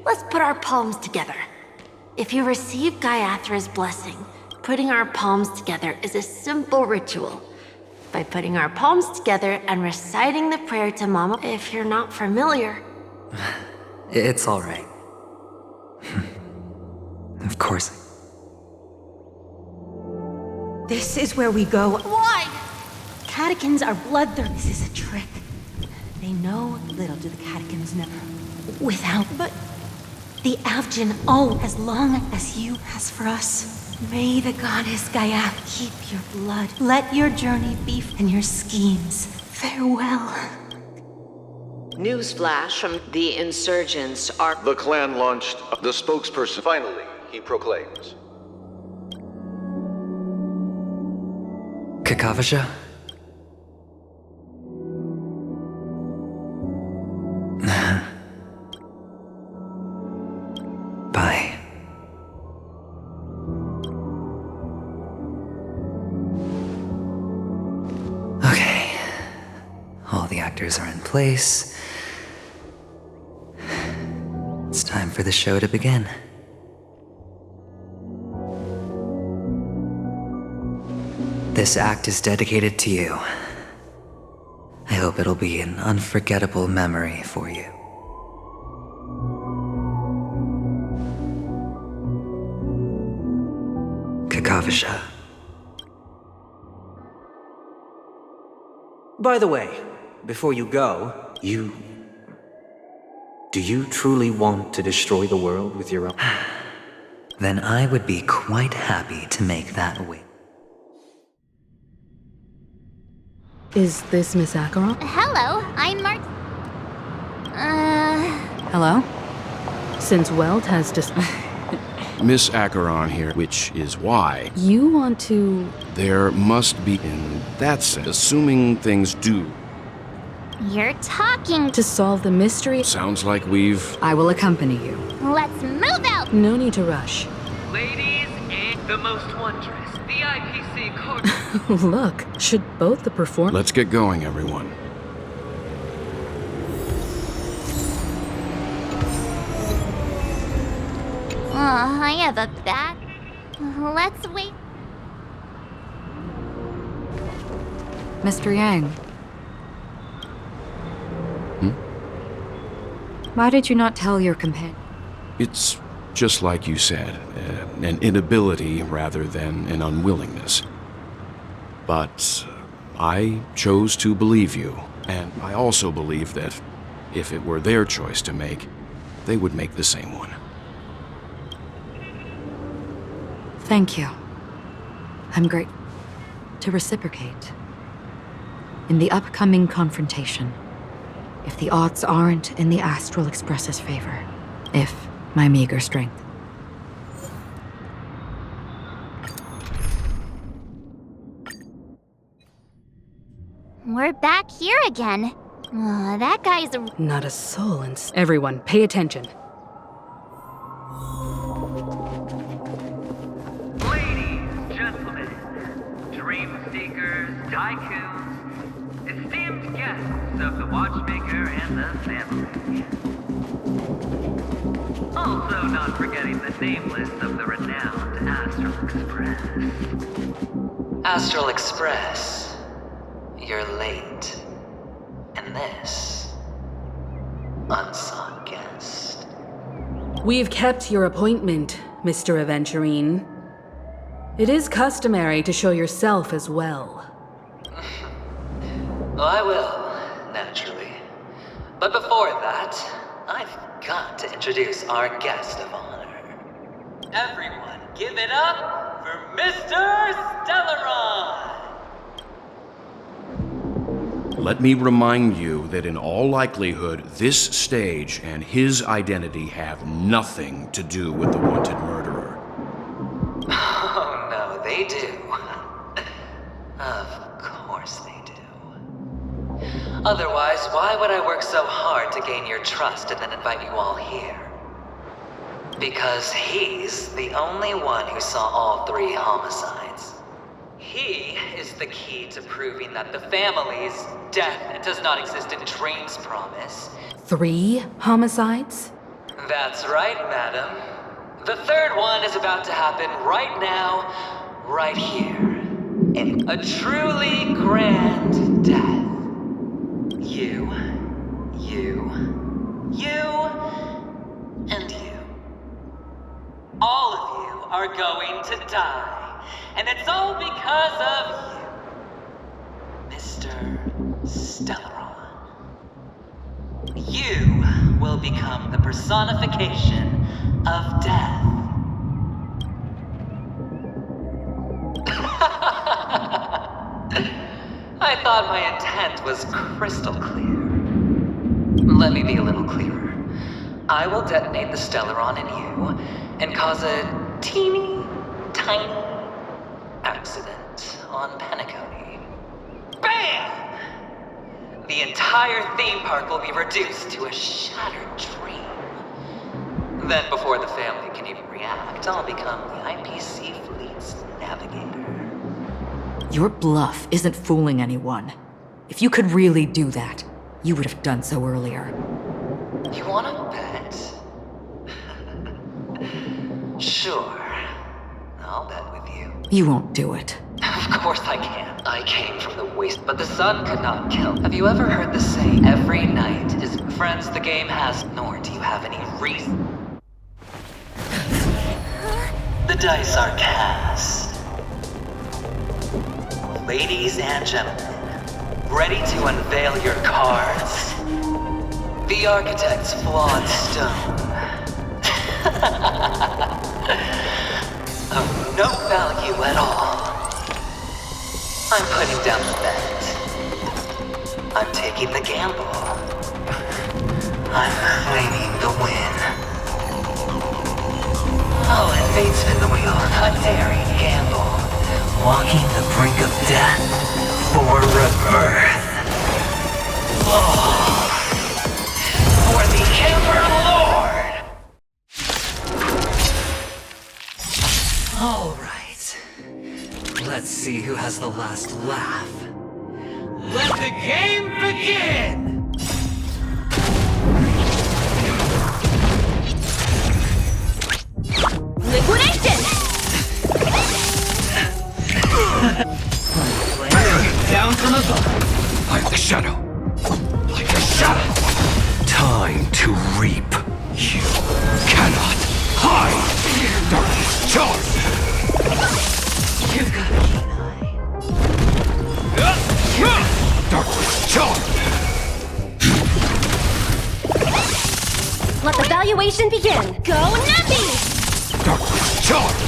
Let's put our palms together. If you receive Gaiathra's blessing, putting our palms together is a simple ritual. By putting our palms together and reciting the prayer to Mama, if you're not familiar. It's all right. Of course. This is where we go. Why? Catechins are bloodthirsty. This is a trick. They know little do the catechins know. Without, but the Avgin, oh, as long as you ask for us. May the goddess Gaia keep your blood. Let your journey be and your schemes. Farewell. Newsflash from the insurgents are... The clan launched the spokesperson. Finally, he proclaims. Kakavasha? Bye. Okay. All the actors are in place. It's time for the show to begin. This act is dedicated to you. I hope it'll be an unforgettable memory for you. Kakavasha. By the way, before you go, do you truly want to destroy the world with your own? Then I would be quite happy to make that way. Is this Miss Acheron? Hello, I'm Hello? Since Weld has just... Miss Acheron here, which is why... You want to... There must be, in that sense, assuming things do. You're talking... To solve the mystery... Sounds like we've... I will accompany you. Let's move out! No need to rush. Ladies and the most wondrous, the IPC court... Look, should both the perform... Let's get going, everyone. I have a bat. Let's wait. Mr. Yang. Why did you not tell your companion? It's just like you said, an inability rather than an unwillingness. But I chose to believe you, and I also believe that if it were their choice to make, they would make the same one. Thank you. I'm great to reciprocate. In the upcoming confrontation, if the odds aren't in the Astral Express's favor, if my meager strength. We're back here again. That guy's... Not a soul in... Everyone, pay attention. Dream seekers, tycoons, esteemed guests of the watchmaker and the family. Also not forgetting the nameless of the renowned Astral Express. Astral Express, you're late. And this, unsought guest. We've kept your appointment, Mr. Aventurine. It is customary to show yourself as well. I will, naturally. But before that, I've got to introduce our guest of honor. Everyone, give it up for Mr. Stellaron! Let me remind you that in all likelihood, this stage and his identity have nothing to do with the wanted murderer. Oh, no, they do. Of course they do. Otherwise, why would I work so hard to gain your trust and then invite you all here? Because he's the only one who saw all 3 homicides. He is the key to proving that the family's death does not exist in Drain's promise. 3 homicides? That's right, madam. The third one is about to happen right now, right here. In a truly grand death. You, and you. All of you are going to die. And it's all because of you, Mr. Stellaron. You will become the personification of death. I thought my intent was crystal clear. Let me be a little clearer. I will detonate the Stellaron in you and cause a teeny, tiny accident on Penacony. BAM! The entire theme park will be reduced to a shattered dream. Then before the family can even react, I'll become the IPC fleet's navigator. Your bluff isn't fooling anyone. If you could really do that, you would have done so earlier. You wanna bet? Sure. I'll bet with you. You won't do it. Of course I can. I came from the waste, but the sun could not kill. Have you ever heard the saying, every night is... Friends, the game has... Nor do you have any reason. The dice are cast. Ladies and gentlemen, ready to unveil your cards? The architect's flawed stone. Of no value at all. I'm putting down the bet. I'm taking the gamble. I'm claiming the win. Oh, and fate spin the wheel. A daring gamble. Walking the brink of death for rebirth. Oh, for the Emperor Lord! All right. Let's see who has the last laugh. Let the game begin! Liquidation! Down from above. Like the shadow. Like a shadow. Time to reap. You cannot hide. Darkness charge. You've got a keen eye. Darkness charge. Let the valuation begin! Go Nappy! Darkness charge.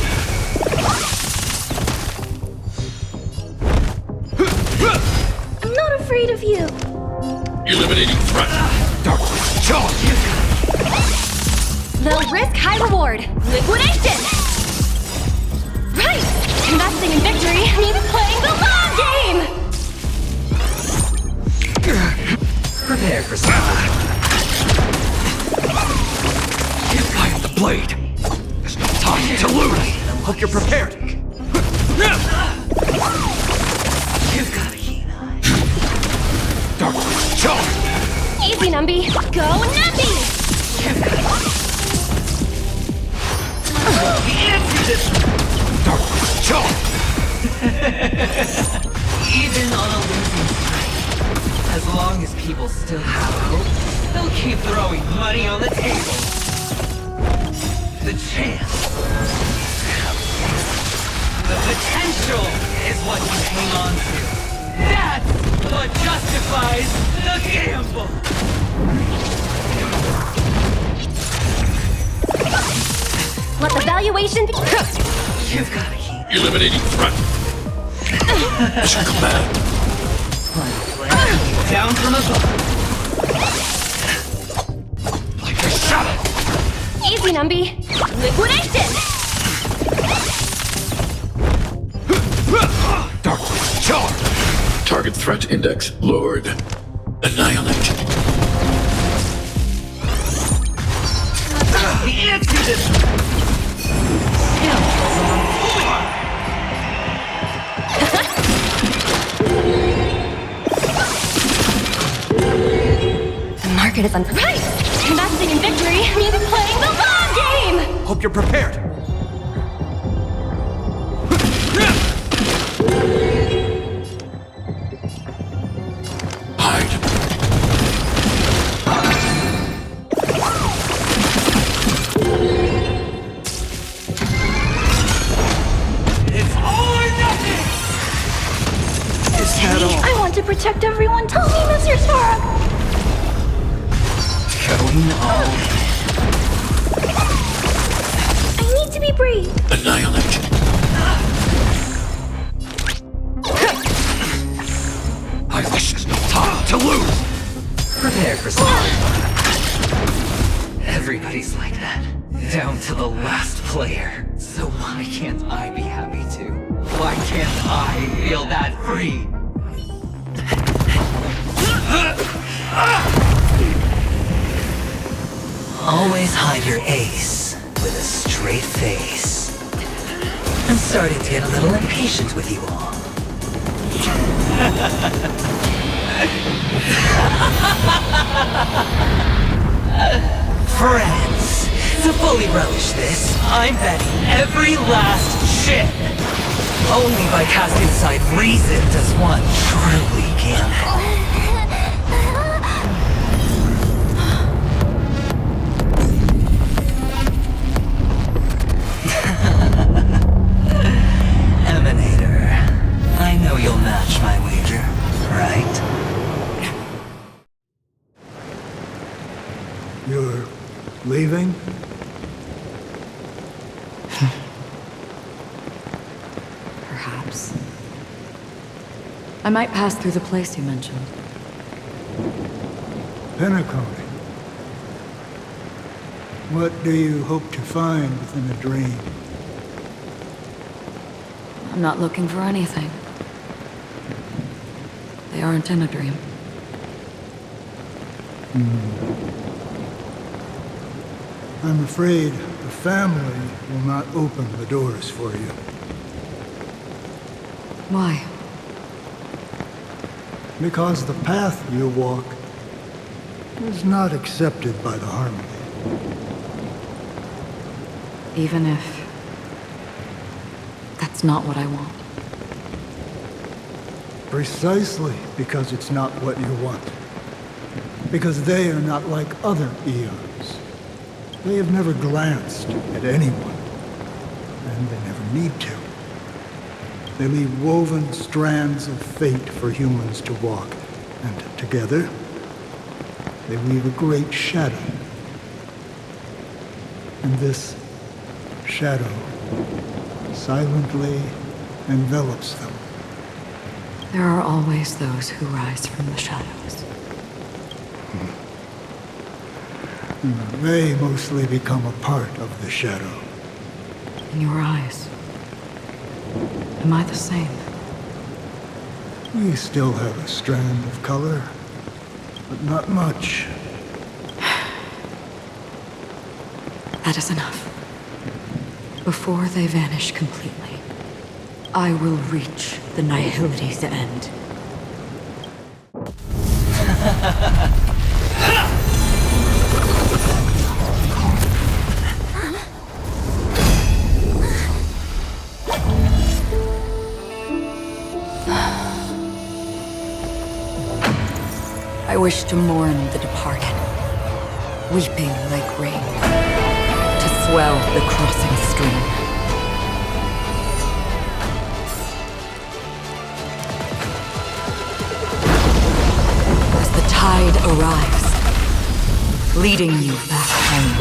I'm not afraid of you. Eliminating threat. Darkness charge. Low risk, high reward. Liquidation! Right! Investing in victory means playing the long game! Prepare for something. I have the blade. There's no time to lose. Hope you're prepared. You've got a keen eye. Darkness charge. Easy, Numby. Go Nappy! Darkness charge. Even on a losing streak, as long as people still have hope, they'll keep throwing money on the table. The chance. The potential is what you hang on to. That's what justifies the gamble. Let the valuation be... You've got a key. Eliminating threat. Mission command. Down from above. Like a shadow. Easy, Numby. Liquidation! Darkness charge. Target threat index lowered. Annihilate. The answer to this. market is unpriced. Investing in victory means playing the long game! Hope you're prepared. Hide. It's all or nothing! Is that all? I want to protect everyone. Tell me, Mr. Stark! Going all I need to be brave. Annihilate. I wish there's no time to lose. Prepare for some. Everybody's like that, down to the last player. So why can't I be happy too? Why can't I feel that free? Always hide your ace with a straight face. I'm starting to get a little impatient with you all. Friends, to fully relish this, I'm betting every last chip. Only by casting aside reason does one truly gamble. Emanator, I know you'll match my wager, right? You're leaving? Perhaps. I might pass through the place you mentioned. Penacony. What do you hope to find within a dream? I'm not looking for anything. They aren't in a dream. I'm afraid the family will not open the doors for you. Why? Because the path you walk is not accepted by the Harmony. Even if that's not what I want. Precisely because it's not what you want. Because they are not like other eons. They have never glanced at anyone. And they never need to. They leave woven strands of fate for humans to walk. And together, they weave a great shadow. And this shadow silently envelops them. There are always those who rise from the shadows. They mostly become a part of the shadow. In your eyes, am I the same? We still have a strand of color, but not much. That is enough. Before they vanish completely, I will reach the nihility's end. I wish to mourn the departed, weeping like rain, to swell the crossing stream. As the tide arrives, leading you back home.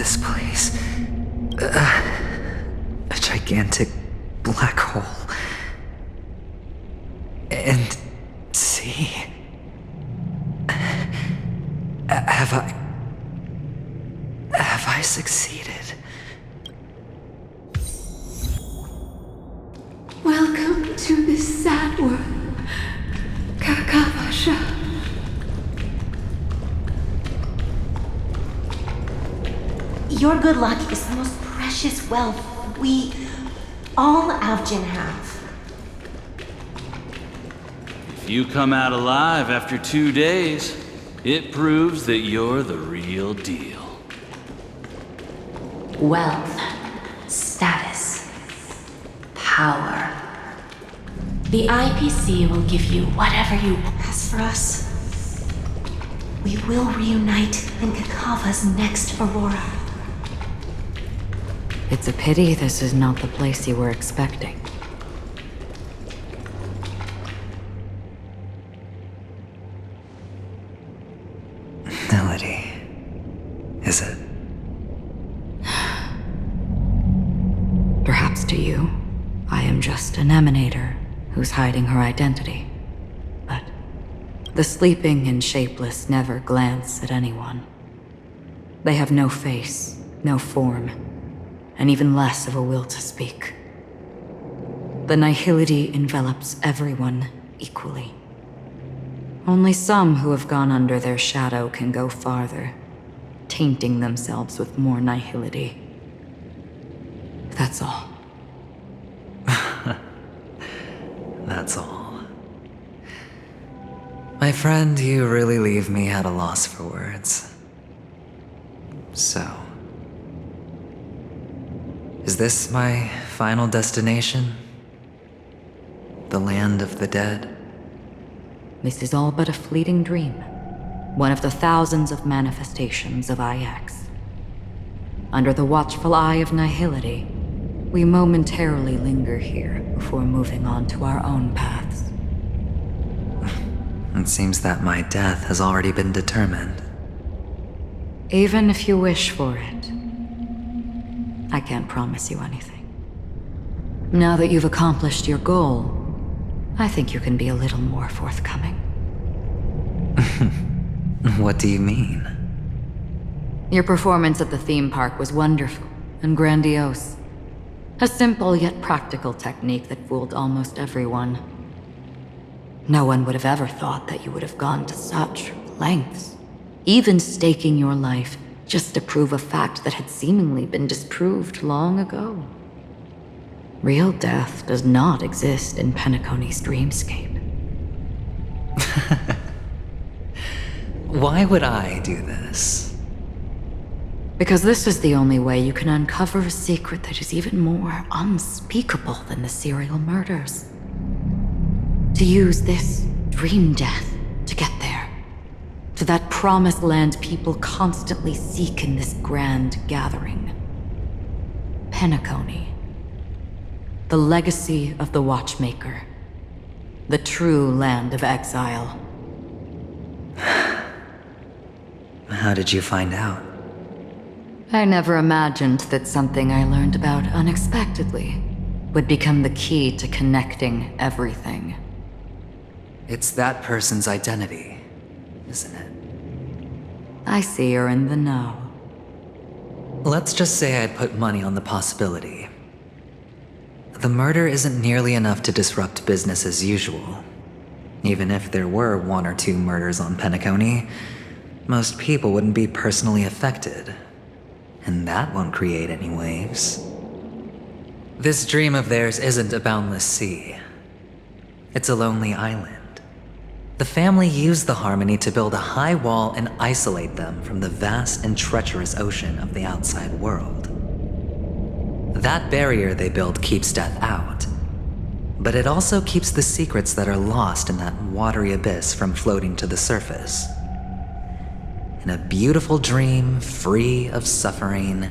this place? A gigantic black hole. And see... Have I succeeded? Welcome to this sad world, Kakavasha. Your good luck is the most precious wealth we, all Avgin, have. If you come out alive after 2 days, it proves that you're the real deal. Wealth, status, power. The IPC will give you whatever you want. As for us, we will reunite in Kakava's next aurora. It's a pity this is not the place you were expecting. Melody. Is it? Perhaps to you, I am just an emanator who's hiding her identity. But the sleeping and shapeless never glance at anyone. They have no face, no form, and even less of a will to speak. The nihility envelops everyone equally. Only some who have gone under their shadow can go farther, tainting themselves with more nihility. That's all. That's all. My friend, you really leave me at a loss for words. So... is this my final destination? The land of the dead? This is all but a fleeting dream. One of the thousands of manifestations of IX. Under the watchful eye of nihility, we momentarily linger here before moving on to our own paths. It seems that my death has already been determined. Even if you wish for it, I can't promise you anything. Now that you've accomplished your goal, I think you can be a little more forthcoming. What do you mean? Your performance at the theme park was wonderful and grandiose. A simple yet practical technique that fooled almost everyone. No one would have ever thought that you would have gone to such lengths, even staking your life just to prove a fact that had seemingly been disproved long ago. Real death does not exist in Penacony's dreamscape. Why would I do this? Because this is the only way you can uncover a secret that is even more unspeakable than the serial murders. To use this dream death to get there. To that promised land people constantly seek in this grand gathering. Penacony. The legacy of the Watchmaker. The true land of exile. How did you find out? I never imagined that something I learned about unexpectedly would become the key to connecting everything. It's that person's identity, isn't it? I see you're in the know. Let's just say I'd put money on the possibility. The murder isn't nearly enough to disrupt business as usual. Even if there were 1 or 2 murders on Penacony, most people wouldn't be personally affected. And that won't create any waves. This dream of theirs isn't a boundless sea. It's a lonely island. The family used the Harmony to build a high wall and isolate them from the vast and treacherous ocean of the outside world. That barrier they built keeps death out, but it also keeps the secrets that are lost in that watery abyss from floating to the surface. In a beautiful dream, free of suffering,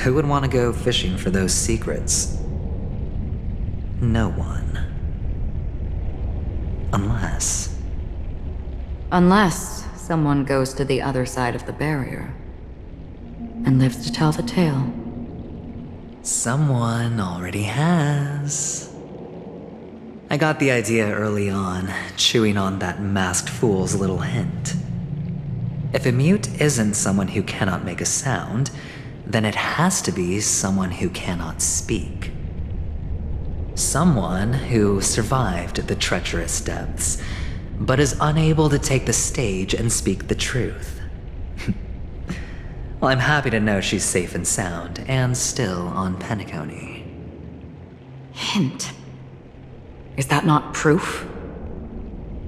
who would want to go fishing for those secrets? No one. Unless Unless someone goes to the other side of the barrier. and lives to tell the tale. Someone already has. I got the idea early on, chewing on that masked fool's little hint. If a mute isn't someone who cannot make a sound, then it has to be someone who cannot speak. Someone who survived the treacherous depths, but is unable to take the stage and speak the truth. Well, I'm happy to know she's safe and sound, and still on Penacony. Hint. Is that not proof?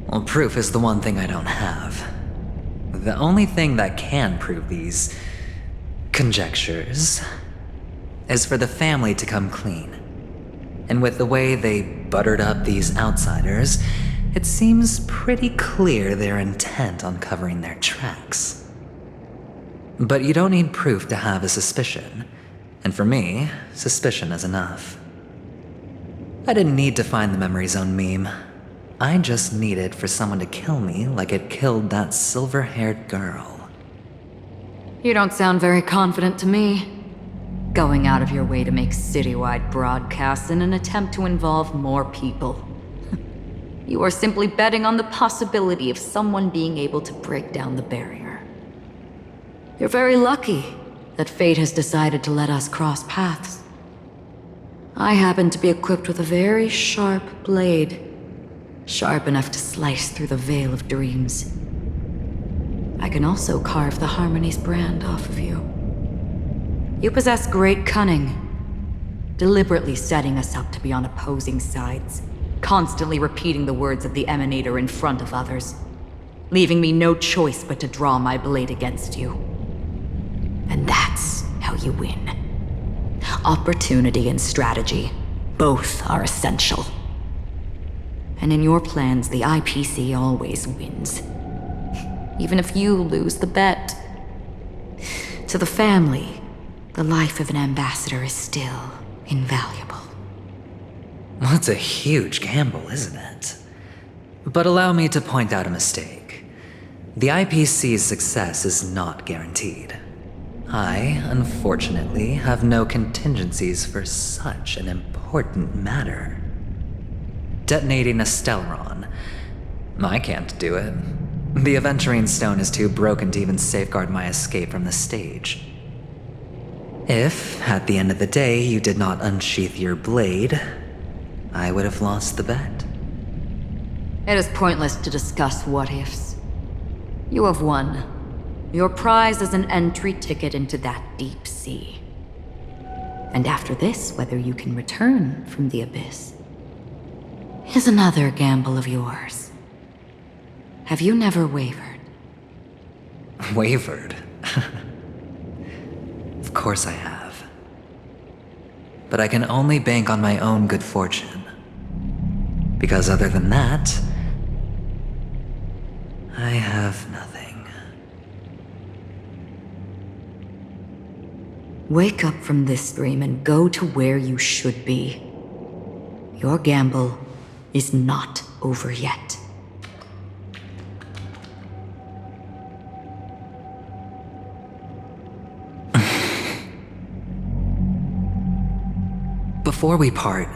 Well, proof is the one thing I don't have. The only thing that can prove these conjectures is for the family to come clean. And with the way they buttered up these outsiders, it seems pretty clear they're intent on covering their tracks. But you don't need proof to have a suspicion. And for me, suspicion is enough. I didn't need to find the Memory Zone meme. I just needed for someone to kill me like it killed that silver-haired girl. You don't sound very confident to me. Going out of your way to make citywide broadcasts in an attempt to involve more people. You are simply betting on the possibility of someone being able to break down the barrier. You're very lucky that fate has decided to let us cross paths. I happen to be equipped with a very sharp blade, sharp enough to slice through the veil of dreams. I can also carve the Harmony's brand off of you. You possess great cunning, deliberately setting us up to be on opposing sides, constantly repeating the words of the Emanator in front of others, leaving me no choice but to draw my blade against you. And that's how you win. Opportunity and strategy, both are essential. And in your plans, the IPC always wins. Even if you lose the bet. To the family, the life of an ambassador is still invaluable. Well, that's a huge gamble, isn't it? But allow me to point out a mistake. The IPC's success is not guaranteed. I, unfortunately, have no contingencies for such an important matter. Detonating a Stellaron. I can't do it. The Aventurine stone is too broken to even safeguard my escape from the stage. If, at the end of the day, you did not unsheath your blade, I would have lost the bet. It is pointless to discuss what-ifs. You have won. Your prize is an entry ticket into that deep sea. And after this, whether you can return from the abyss is another gamble of yours. Have you never wavered? Wavered? Of course I have. But I can only bank on my own good fortune. Because other than that, I have nothing. Wake up from this dream and go to where you should be. Your gamble is not over yet. Before we part,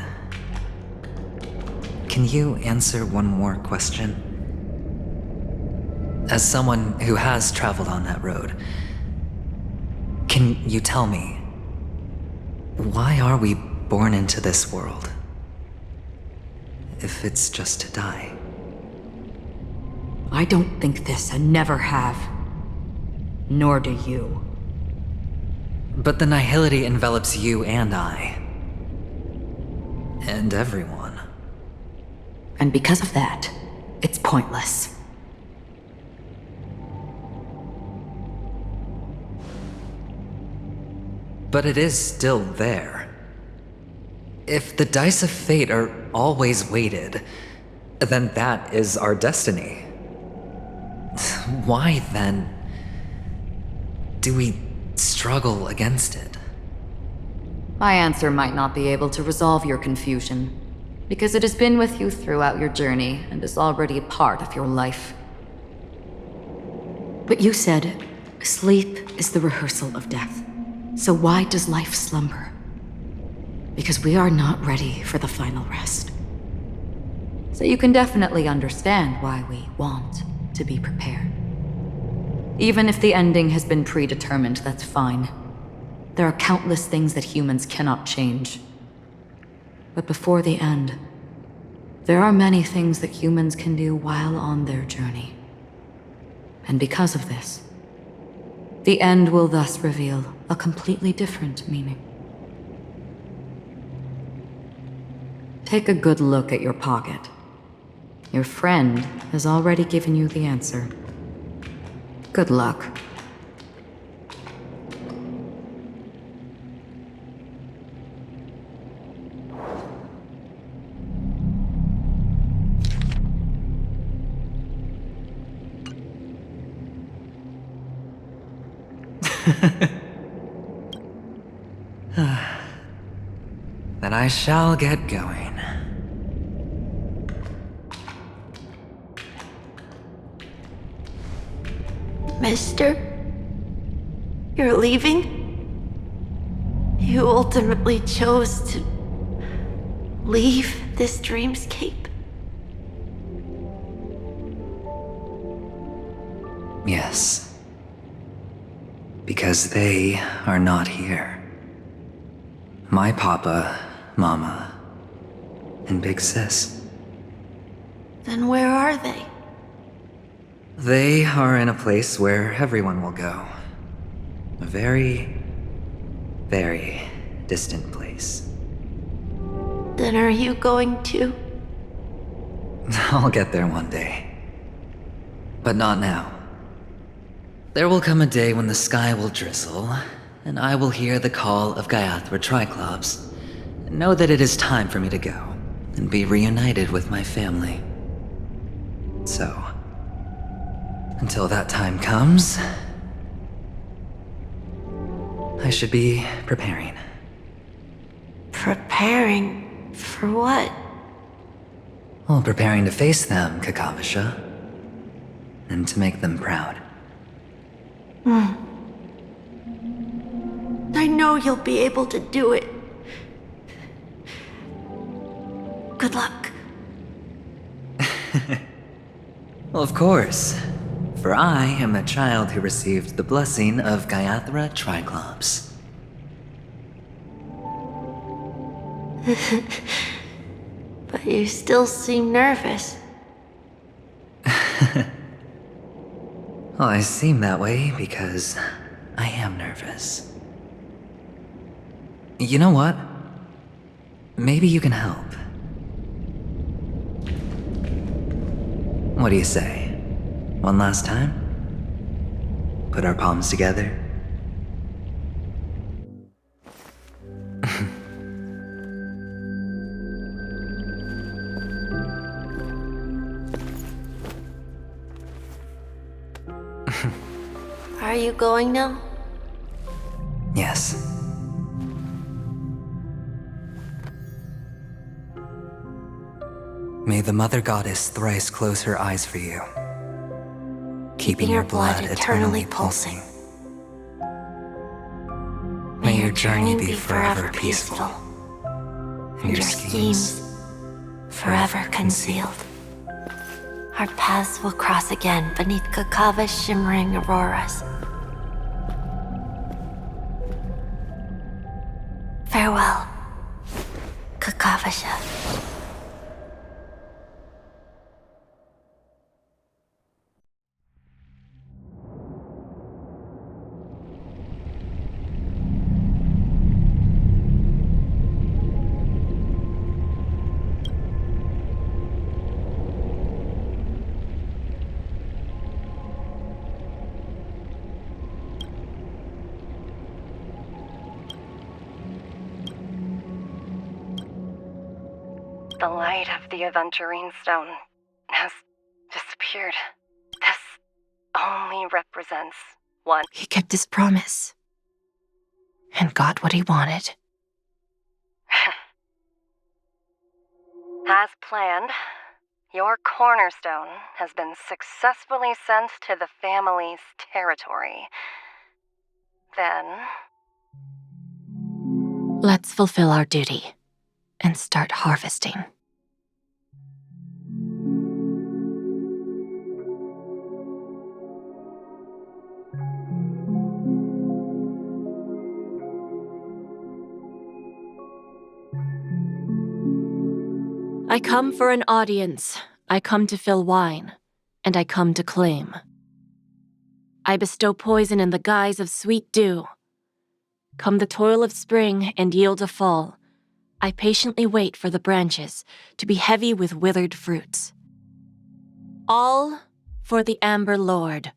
can you answer one more question? As someone who has traveled on that road, can you tell me, why are we born into this world? If it's just to die. I don't think this and never have. Nor do you. But the nihility envelops you and I. And everyone. And because of that, it's pointless. But it is still there. If the dice of fate are always weighted, then that is our destiny. Why, then, do we struggle against it? My answer might not be able to resolve your confusion, because it has been with you throughout your journey and is already a part of your life. But you said, sleep is the rehearsal of death. So why does life slumber? Because we are not ready for the final rest. So you can definitely understand why we want to be prepared. Even if the ending has been predetermined, that's fine. There are countless things that humans cannot change. But before the end, there are many things that humans can do while on their journey. And because of this, the end will thus reveal a completely different meaning. Take a good look at your pocket. Your friend has already given you the answer. Good luck. Then I shall get going. Mister? You're leaving? You ultimately chose to leave this dreamscape? Yes. Because they are not here. My papa, mama, and big sis. Then where are they? They are in a place where everyone will go. A very, very distant place. Then are you going too? I'll get there one day. But not now. There will come a day when the sky will drizzle, and I will hear the call of Gaiathra Triclops, and know that it is time for me to go, and be reunited with my family. So, until that time comes, I should be preparing. Preparing for what? Well, preparing to face them, Kakavasha, and to make them proud. I know you'll be able to do it. Good luck. Well, of course. For I am the child who received the blessing of Gaiathra Triclops. But you still seem nervous. Well, I seem that way because I am nervous. You know what? Maybe you can help. What do you say? One last time? Put our palms together? Are you going now? Yes. May the Mother Goddess thrice close her eyes for you, keeping your blood eternally pulsing. May your journey be forever peaceful, and your schemes forever concealed. Our paths will cross again beneath Kakava's shimmering auroras. Farewell, Kakavasha. The light of the Aventurine stone has disappeared. This only represents one. He kept his promise. And got what he wanted. As planned, your cornerstone has been successfully sent to the family's territory. Then, Let's fulfill our duty and start harvesting. I come for an audience. I come to fill wine, and I come to claim. I bestow poison in the guise of sweet dew. Come the toil of spring and yield a fall. I patiently wait for the branches to be heavy with withered fruits. All for the Amber Lord.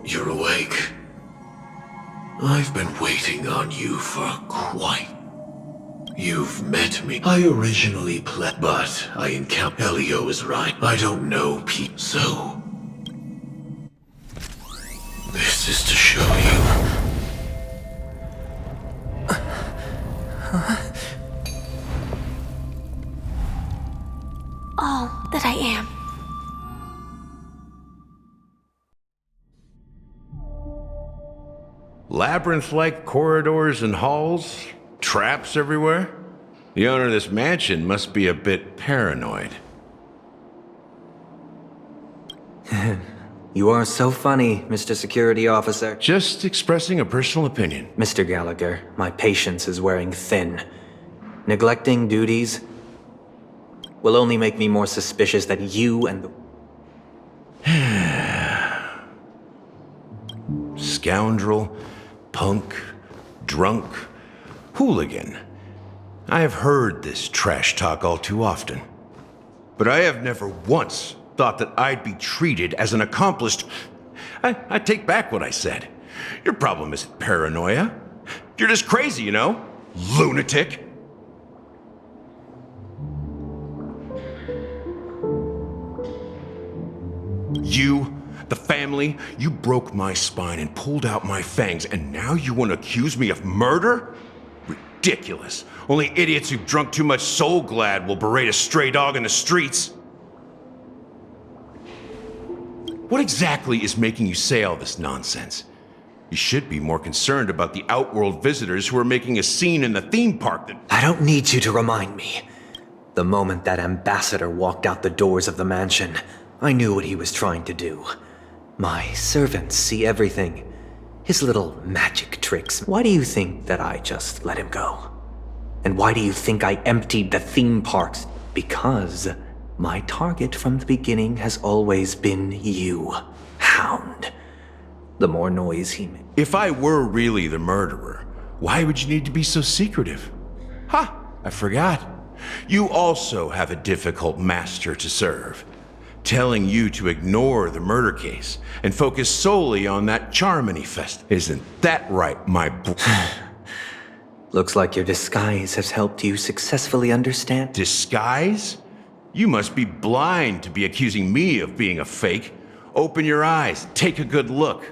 You're awake. I've been waiting on you for quite. You've met me. I originally pled, but I encountered. Elio is right. I don't know Pete, so. This is to show you. All that I am. Labyrinth-like corridors and halls? Traps everywhere? The owner of this mansion must be a bit paranoid. You are so funny, Mr. Security Officer. Just expressing a personal opinion. Mr. Gallagher, my patience is wearing thin. Neglecting duties will only make me more suspicious that you and the... Scoundrel, punk, drunk, hooligan. I have heard this trash talk all too often. But I have never once thought that I'd be treated as an accomplished... I take back what I said. Your problem isn't paranoia. You're just crazy, you know? Lunatic. You, the family, you broke my spine and pulled out my fangs, and now you want to accuse me of murder? Ridiculous. Only idiots who've drunk too much Soul Glad will berate a stray dog in the streets. What exactly is making you say all this nonsense? You should be more concerned about the Outworld visitors who are making a scene in the theme park than— I don't need you to remind me. The moment that ambassador walked out the doors of the mansion, I knew what he was trying to do. My servants see everything. His little magic tricks. Why do you think that I just let him go? And why do you think I emptied the theme parks? Because my target from the beginning has always been you, Hound. The more noise he makes. If I were really the murderer, why would you need to be so secretive? Ha! I forgot. You also have a difficult master to serve. Telling you to ignore the murder case and focus solely on that Charmony Fest. Isn't that right, my Looks like your disguise has helped you successfully understand. Disguise? You must be blind to be accusing me of being a fake. Open your eyes, take a good look.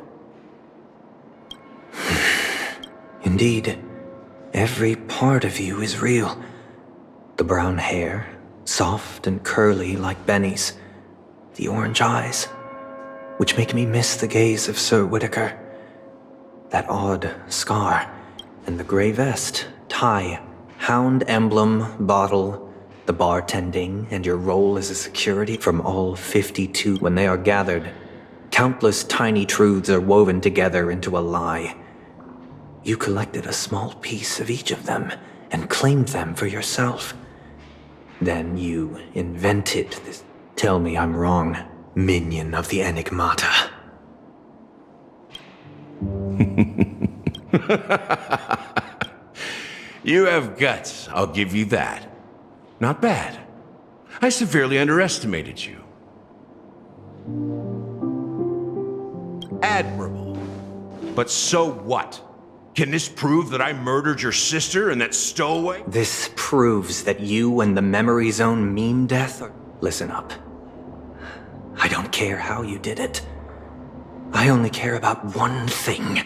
Indeed, every part of you is real. The brown hair, soft and curly like Benny's. The orange eyes, which make me miss the gaze of Sir Whitaker. That odd scar, and the gray vest, tie, hound emblem, bottle, the bartending, and your role as a security from all 52. When they are gathered, countless tiny truths are woven together into a lie. You collected a small piece of each of them and claimed them for yourself. Then you invented this. Tell me I'm wrong, minion of the Enigmata. You have guts, I'll give you that. Not bad. I severely underestimated you. Admirable. But so what? Can this prove that I murdered your sister and that stowaway? This proves that you and the Memory Zone meme death are... Listen up. I don't care how you did it. I only care about one thing.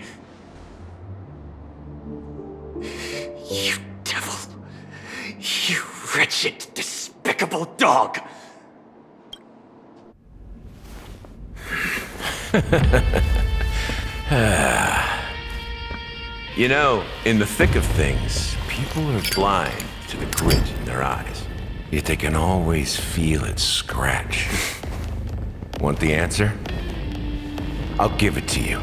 You devil. You wretched, despicable dog. You know, in the thick of things, people are blind to the grit in their eyes. Yet they can always feel it scratch. Want the answer? I'll give it to you.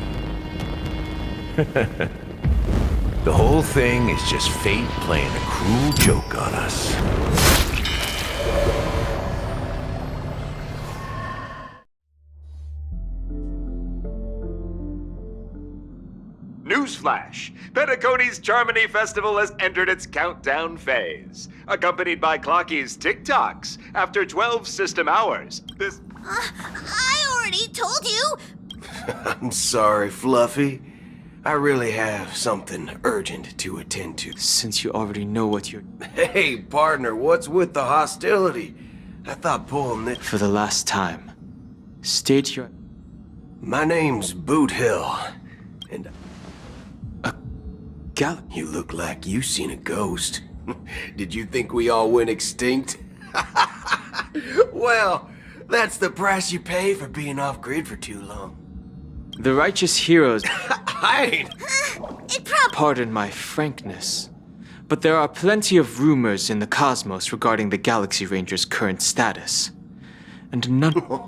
The whole thing is just fate playing a cruel joke on us. Newsflash! Penacony's Charmony Festival has entered its countdown phase, accompanied by Clocky's TikToks after 12 system hours. This... I already told you! I'm sorry, Fluffy. I really have something urgent to attend to. Since you already know what you're... Hey, partner, what's with the hostility? I thought pulling this... For the last time, state your... My name's Boot Hill, and... You look like you seen a ghost. Did you think we all went extinct? Well, that's the price you pay for being off-grid for too long. The righteous heroes... I ain't... Pardon my frankness, but there are plenty of rumors in the cosmos regarding the Galaxy Ranger's current status. And none...